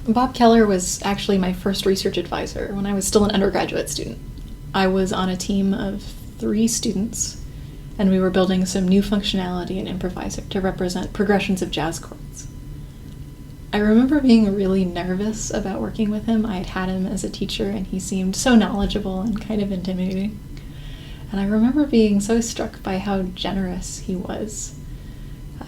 Bob Keller was actually my first research advisor when I was still an undergraduate student. I was on a team of 3 students, and we were building some new functionality in Improviser to represent progressions of jazz chords. I remember being really nervous about working with him. I had had him as a teacher, and he seemed so knowledgeable and kind of intimidating. And I remember being so struck by how generous he was.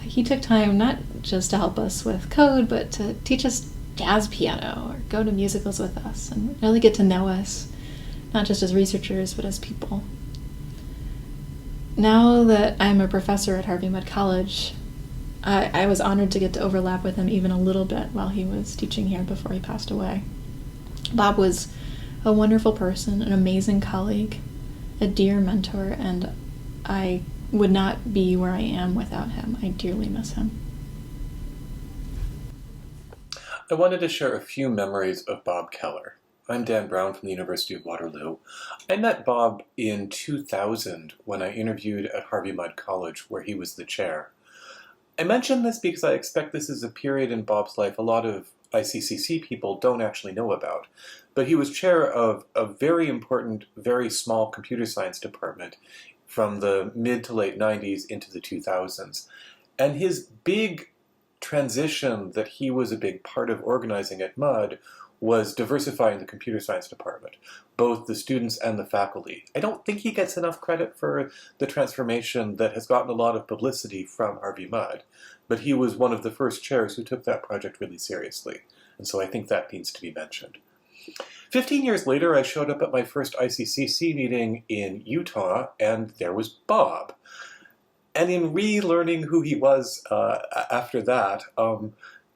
He took time not just to help us with code, but to teach us jazz piano or go to musicals with us and really get to know us, not just as researchers, but as people. Now that I'm a professor at Harvey Mudd College, I was honored to get to overlap with him even a little bit while he was teaching here before he passed away. Bob was a wonderful person, an amazing colleague, a dear mentor, and I would not be where I am without him. I dearly miss him. I wanted to share a few memories of Bob Keller. I'm Dan Brown from the University of Waterloo. I met Bob in 2000 when I interviewed at Harvey Mudd College, where he was the chair. I mention this because I expect this is a period in Bob's life a lot of ICCC people don't actually know about. But he was chair of a very important, very small computer science department from the mid to late 90s into the 2000s. And his big transition that he was a big part of organizing at Mudd was diversifying the computer science department, both the students and the faculty. I don't think he gets enough credit for the transformation that has gotten a lot of publicity from Harvey Mudd, but he was one of the first chairs who took that project really seriously, and so I think that needs to be mentioned. 15 years later, I showed up at my first ICCC meeting in Utah, and there was Bob. And in relearning who he was after that,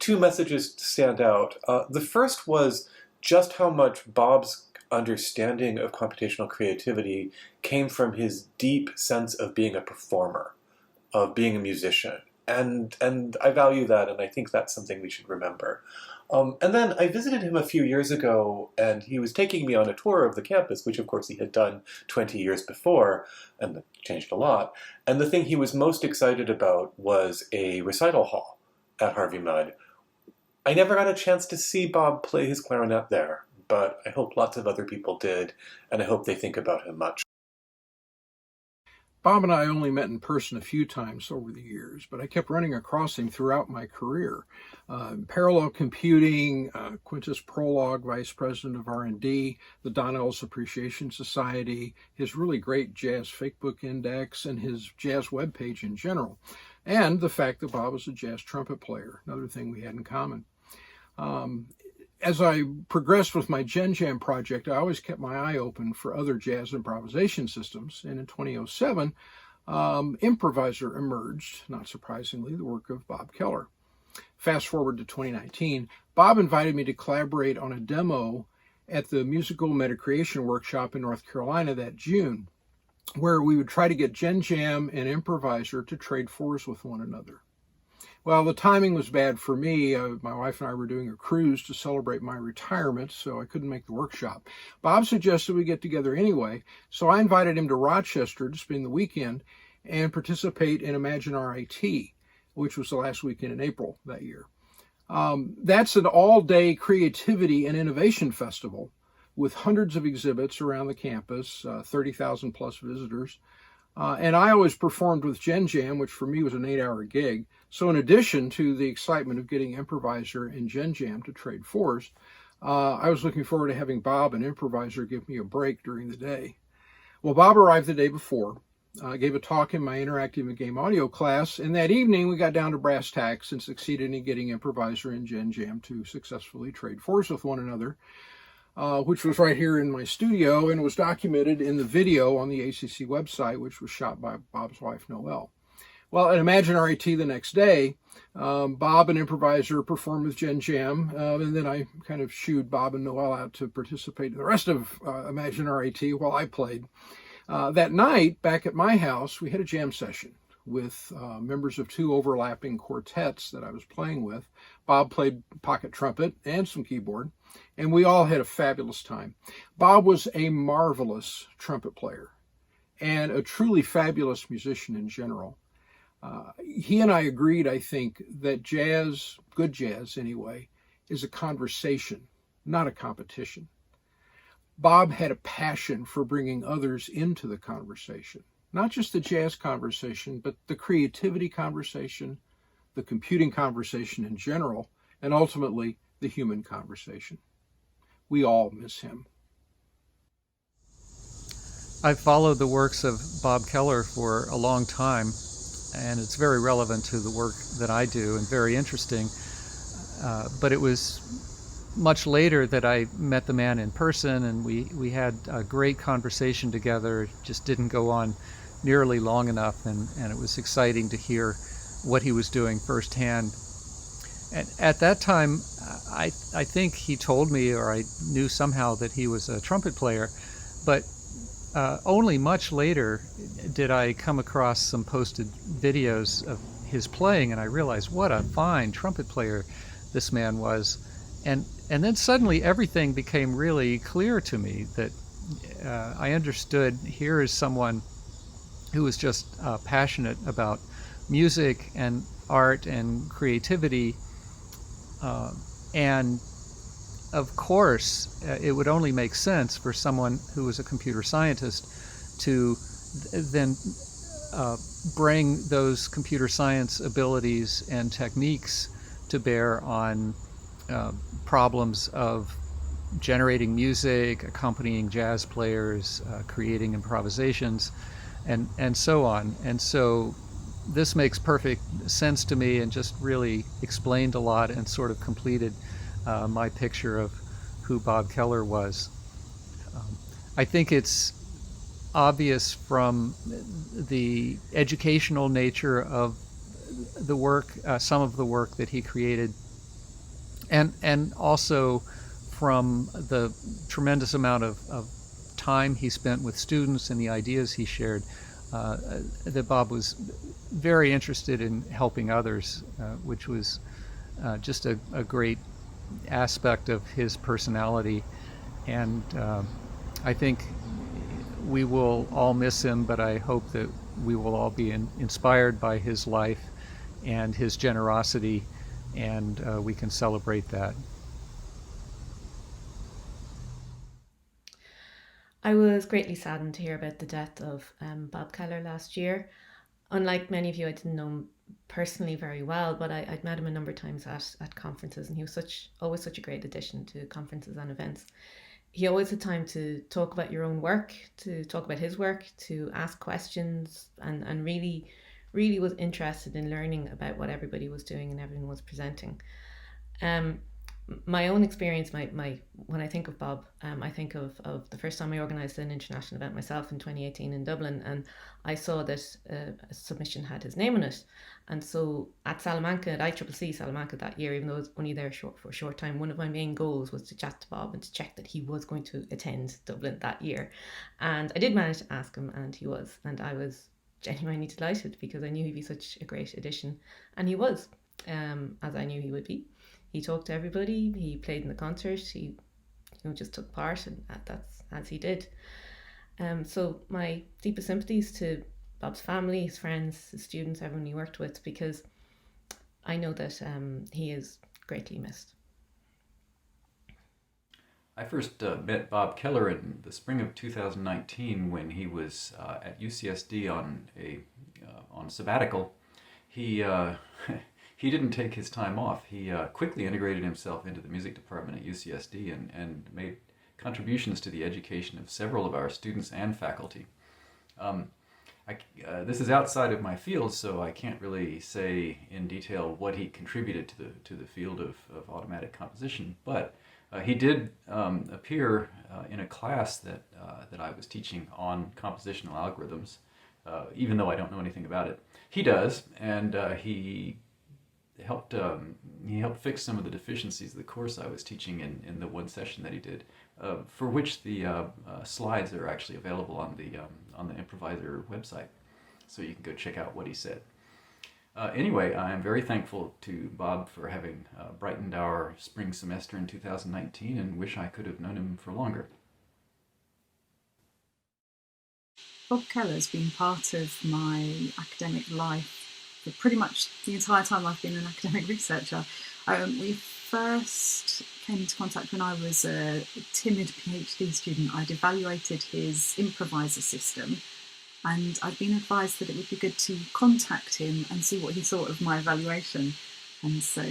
2 messages stand out. The first was just how much Bob's understanding of computational creativity came from his deep sense of being a performer, of being a musician. And I value that, and I think that's something we should remember. And then I visited him a few years ago, and he was taking me on a tour of the campus, which of course he had done 20 years before, and that changed a lot. And the thing he was most excited about was a recital hall at Harvey Mudd. I never got a chance to see Bob play his clarinet there, but I hope lots of other people did, and I hope they think about him much. Bob and I only met in person a few times over the years, but I kept running across him throughout my career. Parallel Computing, Quintus Prologue, Vice President of R&D, the Donnell's Appreciation Society, his really great Jazz Fakebook Index, and his jazz webpage in general, and the fact that Bob was a jazz trumpet player, another thing we had in common. As I progressed with my Gen Jam project, I always kept my eye open for other jazz improvisation systems, and in 2007, Improviser emerged, not surprisingly, the work of Bob Keller. Fast forward to 2019, Bob invited me to collaborate on a demo at the Musical Metacreation Workshop in North Carolina that June, where we would try to get Gen Jam and Improviser to trade fours with one another. Well, the timing was bad for me. My wife and I were doing a cruise to celebrate my retirement, so I couldn't make the workshop. Bob suggested we get together anyway, so I invited him to Rochester to spend the weekend and participate in Imagine RIT, which was the last weekend in April that year. That's an all-day creativity and innovation festival with hundreds of exhibits around the campus, 30,000 plus visitors. And I always performed with Gen Jam, which for me was an 8-hour gig. So in addition to the excitement of getting Improviser and Gen Jam to trade fours, I was looking forward to having Bob and Improviser give me a break during the day. Well, Bob arrived the day before, gave a talk in my interactive and game audio class, and that evening we got down to brass tacks and succeeded in getting Improviser and Gen Jam to successfully trade fours with one another. Which was right here in my studio and was documented in the video on the ACC website, which was shot by Bob's wife, Noelle. Well, at Imagine RIT the next day, Bob and Improviser performed with Gen Jam, and then I kind of shooed Bob and Noelle out to participate in the rest of Imagine RIT while I played. That night, back at my house, we had a jam session with members of 2 overlapping quartets that I was playing with. Bob played pocket trumpet and some keyboard, and we all had a fabulous time. Bob was a marvelous trumpet player and a truly fabulous musician in general. He and I agreed, I think, that jazz, good jazz anyway, is a conversation, not a competition. Bob had a passion for bringing others into the conversation, not just the jazz conversation, but the creativity conversation, the computing conversation in general, and ultimately the human conversation. We all miss him. I've followed the works of Bob Keller for a long time, and it's very relevant to the work that I do and very interesting. But it was much later that I met the man in person, and we had a great conversation together. It just didn't go on nearly long enough, and it was exciting to hear what he was doing firsthand. And at that time, I think he told me, or I knew somehow, that he was a trumpet player, but only much later did I come across some posted videos of his playing, and I realized what a fine trumpet player this man was. And then suddenly everything became really clear to me, that I understood here is someone who was just passionate about music and art and creativity. And of course, it would only make sense for someone who was a computer scientist to then bring those computer science abilities and techniques to bear on problems of generating music, accompanying jazz players, creating improvisations, and so on. And so this makes perfect sense to me, and just really explained a lot and sort of completed my picture of who Bob Keller was. I think it's obvious from the educational nature of the work, some of the work that he created, and also from the tremendous amount of time he spent with students and the ideas he shared, that Bob was very interested in helping others, which was just a great aspect of his personality. And I think we will all miss him, but I hope that we will all be inspired by his life and his generosity, and we can celebrate that. I was greatly saddened to hear about the death of Bob Keller last year. Unlike many of you, I didn't know him personally very well, but I'd met him a number of times at conferences, and he was always such a great addition to conferences and events. He always had time to talk about your own work, to talk about his work, to ask questions, and really, really was interested in learning about what everybody was doing and everyone was presenting. My own experience, when I think of Bob, I think of the first time I organised an international event myself in 2018 in Dublin, and I saw that a submission had his name on it. And so at Salamanca, at ICCC Salamanca that year, even though I was only there for a short time, one of my main goals was to chat to Bob and to check that he was going to attend Dublin that year. And I did manage to ask him, and he was. And I was genuinely delighted, because I knew he'd be such a great addition. And he was, as I knew he would be. He talked to everybody, he played in the concert, he just took part, and that's as he did. So my deepest sympathies to Bob's family, his friends, his students, everyone he worked with, because I know that he is greatly missed. I first met Bob Keller in the spring of 2019 when he was at UCSD on sabbatical. He he didn't take his time off. He quickly integrated himself into the music department at UCSD and made contributions to the education of several of our students and faculty. This is outside of my field, so I can't really say in detail what he contributed to the field of automatic composition, but he did appear in a class that I was teaching on compositional algorithms, even though I don't know anything about it. He does, and he helped fix some of the deficiencies of the course I was teaching in the one session that he did, for which the slides are actually available on the Improviser website, so you can go check out what he said. Anyway, I am very thankful to Bob for having brightened our spring semester in 2019, and wish I could have known him for longer. Bob Keller's been part of my academic life for pretty much the entire time I've been an academic researcher. We first came into contact when I was a timid PhD student. I'd evaluated his improviser system, and I'd been advised that it would be good to contact him and see what he thought of my evaluation. And so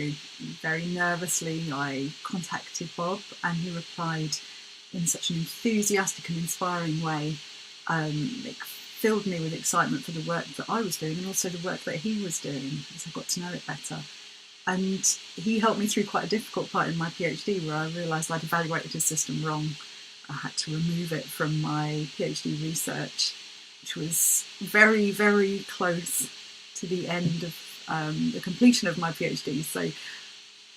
very nervously I contacted Bob, and he replied in such an enthusiastic and inspiring way. It filled me with excitement for the work that I was doing and also the work that he was doing as I got to know it better. And he helped me through quite a difficult part in my PhD where I realised I'd evaluated his system wrong. I had to remove it from my PhD research, which was very, very close to the end of the completion of my PhD. So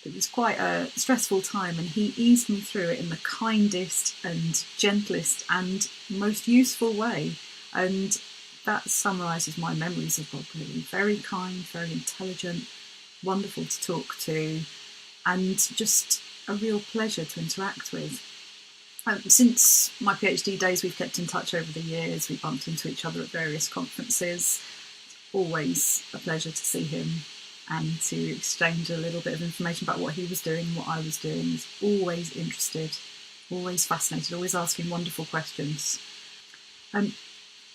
it was quite a stressful time, and he eased me through it in the kindest and gentlest and most useful way. And that summarises my memories of Bob, really. Very kind, very intelligent, wonderful to talk to, and just a real pleasure to interact with. Since my PhD days, we've kept in touch over the years. We bumped into each other at various conferences. Always a pleasure to see him and to exchange a little bit of information about what he was doing and what I was doing. He's always interested, always fascinated, always asking wonderful questions.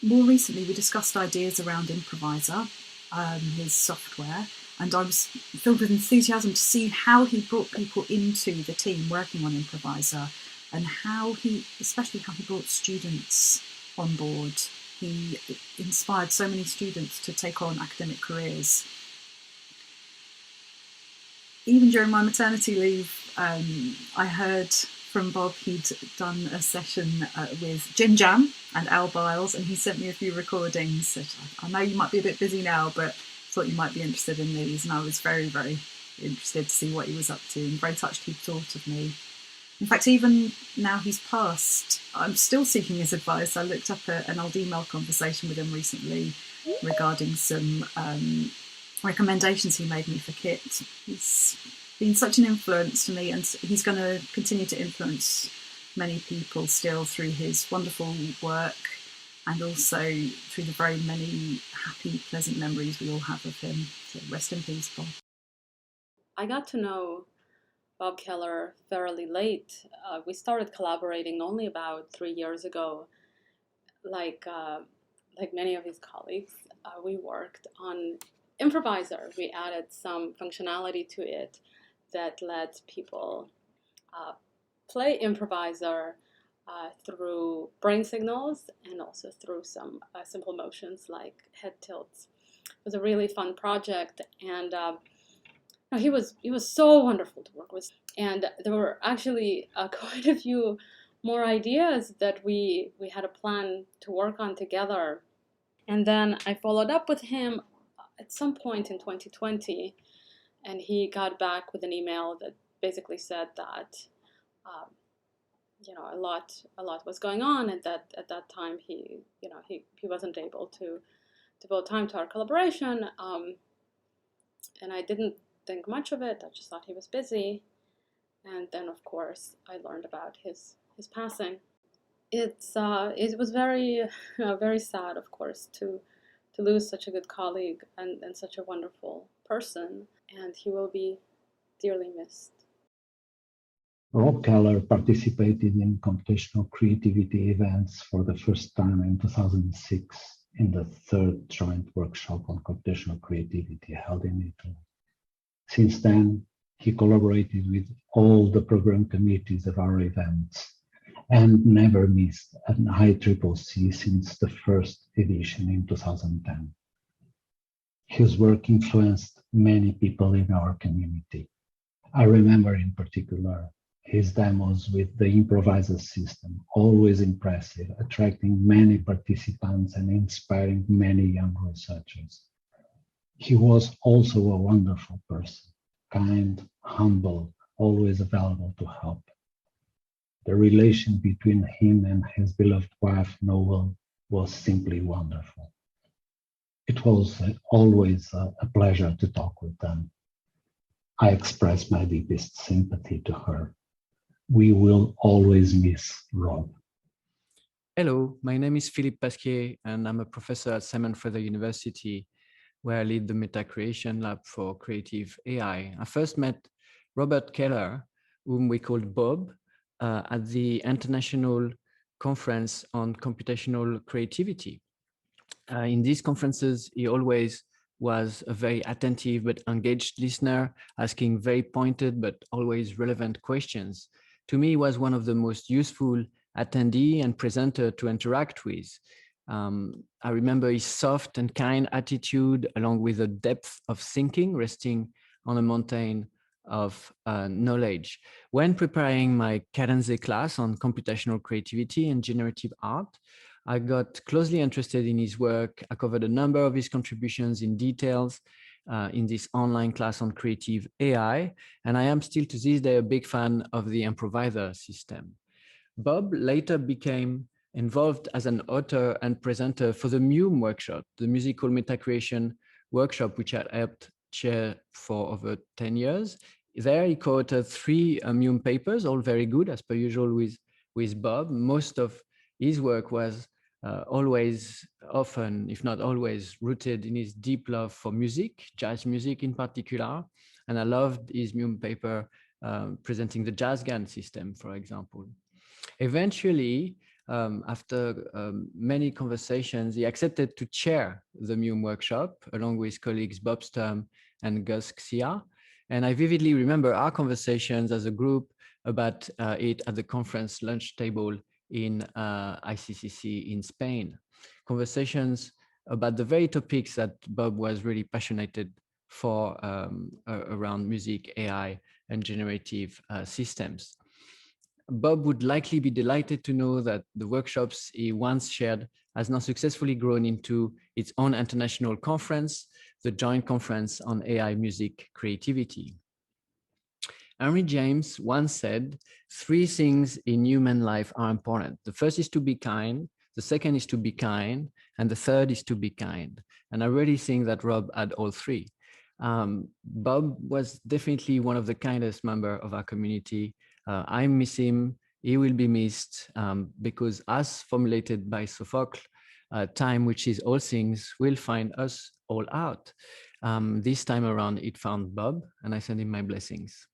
More recently, we discussed ideas around Improviser, his software, and I was filled with enthusiasm to see how he brought people into the team working on Improviser, and especially how he brought students on board. He inspired so many students to take on academic careers. Even during my maternity leave, I heard from Bob he'd done a session with Jim Jam and Al Biles, and he sent me a few recordings. That I know you might be a bit busy now, but thought you might be interested in these, and I was very, very interested to see what he was up to, and very touched he'd thought of me. In fact, even now he's passed, I'm still seeking his advice. I looked up an old email conversation with him recently regarding some recommendations he made me for kit. He's been such an influence to me, and he's going to continue to influence many people still through his wonderful work, and also through the very many happy, pleasant memories we all have of him. So rest in peace, Bob. I got to know Bob Keller fairly late. We started collaborating only about 3 years ago. Like many of his colleagues, we worked on Improviser. We added some functionality to it that let people play Improviser through brain signals and also through some simple motions like head tilts. It was a really fun project, and he was so wonderful to work with. And there were actually quite a few more ideas that we had a plan to work on together. And then I followed up with him at some point in 2020, and he got back with an email that basically said that a lot was going on, and that at that time he wasn't able to devote time to our collaboration. And I didn't think much of it. I just thought he was busy. And then, of course, I learned about his passing. It was very very sad, of course, to lose such a good colleague and such a wonderful person. And he will be dearly missed. Rob Keller participated in computational creativity events for the first time in 2006 in the third joint workshop on computational creativity held in Italy. Since then, he collaborated with all the program committees of our events and never missed an ICCC since the first edition in 2010. His work influenced many people in our community. I remember in particular his demos with the improviser system, always impressive, attracting many participants and inspiring many young researchers. He was also a wonderful person, kind, humble, always available to help. The relation between him and his beloved wife, Noel, was simply wonderful. It was always a pleasure to talk with them. I express my deepest sympathy to her. We will always miss Rob. Hello, my name is Philippe Pasquier, and I'm a professor at Simon Fraser University, where I lead the Meta Creation Lab for Creative AI. I first met Robert Keller, whom we called Bob, at the International Conference on Computational Creativity. In these conferences, he always was a very attentive but engaged listener, asking very pointed but always relevant questions. To me, he was one of the most useful attendee and presenter to interact with. I remember his soft and kind attitude, along with a depth of thinking resting on a mountain of knowledge. When preparing my Cadenze class on computational creativity and generative art, I got closely interested in his work. I covered a number of his contributions in details in this online class on creative AI, and I am still to this day a big fan of the improviser system. Bob later became involved as an author and presenter for the MUME workshop, the musical metacreation workshop, which I helped chair for over 10 years. There he co-authored 3 MUME papers, all very good, as per usual with Bob. Most of his work was always, often, if not always, rooted in his deep love for music, jazz music in particular. And I loved his MUME paper presenting the jazz GAN system, for example. Eventually, after many conversations, he accepted to chair the MUME workshop along with colleagues Bob Sturm and Gus Xia. And I vividly remember our conversations as a group about it at the conference lunch table in ICCC in Spain. Conversations about the very topics that Bob was really passionate for around music, AI, and generative systems. Bob would likely be delighted to know that the workshops he once shared has now successfully grown into its own international conference, the Joint Conference on AI Music Creativity. Henry James once said, 3 things in human life are important. The first is to be kind, the second is to be kind, and the third is to be kind. And I really think that Rob had all 3. Bob was definitely one of the kindest members of our community. I miss him. He will be missed because, as formulated by Sophocles, time, which is all things, will find us all out. This time around, it found Bob, and I send him my blessings.